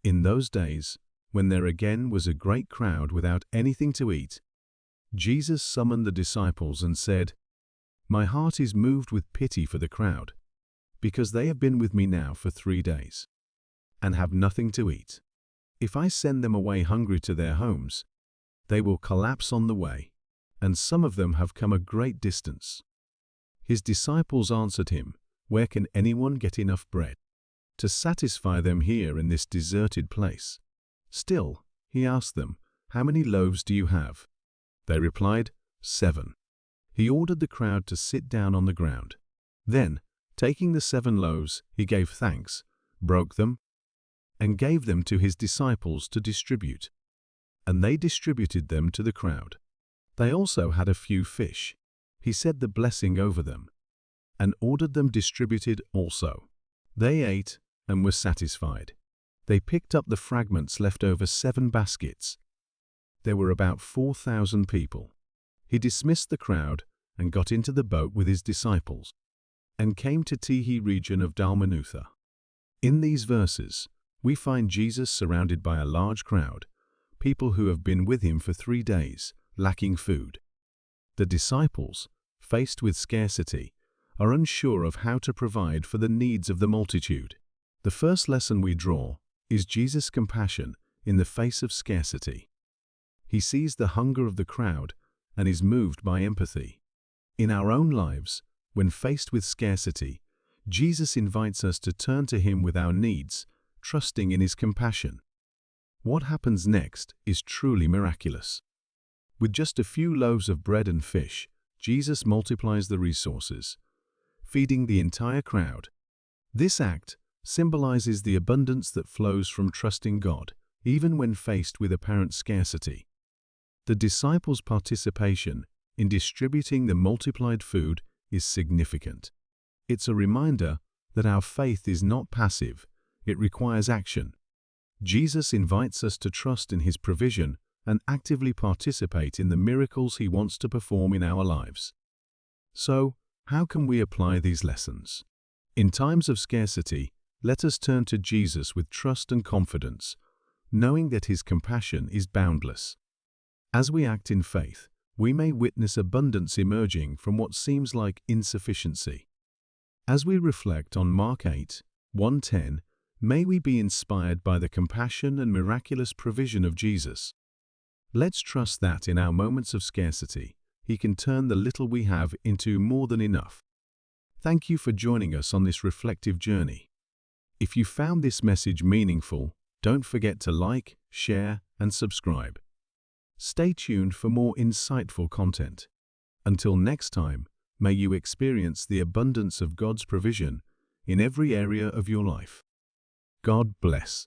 In those days, when there again was a great crowd without anything to eat, Jesus summoned the disciples and said, "My heart is moved with pity for the crowd, because they have been with me now for 3 days, and have nothing to eat. If I send them away hungry to their homes, they will collapse on the way, and some of them have come a great distance." His disciples answered him, "Where can anyone get enough bread to satisfy them here in this deserted place?" Still, he asked them, "How many loaves do you have?" They replied, 7. He ordered the crowd to sit down on the ground. Then, taking the 7 loaves, he gave thanks, broke them, and gave them to his disciples to distribute. And they distributed them to the crowd. They also had a few fish. He said the blessing over them, and ordered them distributed also. They ate and were satisfied. They picked up the fragments left over 7 baskets. There were about 4,000 people. He dismissed the crowd and got into the boat with his disciples, and came to Tyre region of Dalmanutha. In these verses, we find Jesus surrounded by a large crowd, people who have been with him for 3 days, lacking food. The disciples, faced with scarcity, are unsure of how to provide for the needs of the multitude. The first lesson we draw is Jesus' compassion in the face of scarcity. He sees the hunger of the crowd and is moved by empathy. In our own lives, when faced with scarcity, Jesus invites us to turn to him with our needs, trusting in his compassion. What happens next is truly miraculous. With just a few loaves of bread and fish, Jesus multiplies the resources, feeding the entire crowd. This act symbolizes the abundance that flows from trusting God, even when faced with apparent scarcity. The disciples' participation in distributing the multiplied food is significant. It's a reminder that our faith is not passive, it requires action. Jesus invites us to trust in his provision and actively participate in the miracles he wants to perform in our lives. So, how can we apply these lessons? In times of scarcity, let us turn to Jesus with trust and confidence, knowing that his compassion is boundless. As we act in faith, we may witness abundance emerging from what seems like insufficiency. As we reflect on Mark 8:1-10, may we be inspired by the compassion and miraculous provision of Jesus. Let's trust that in our moments of scarcity, he can turn the little we have into more than enough. Thank you for joining us on this reflective journey. If you found this message meaningful, don't forget to like, share, and subscribe. Stay tuned for more insightful content. Until next time, may you experience the abundance of God's provision in every area of your life. God bless.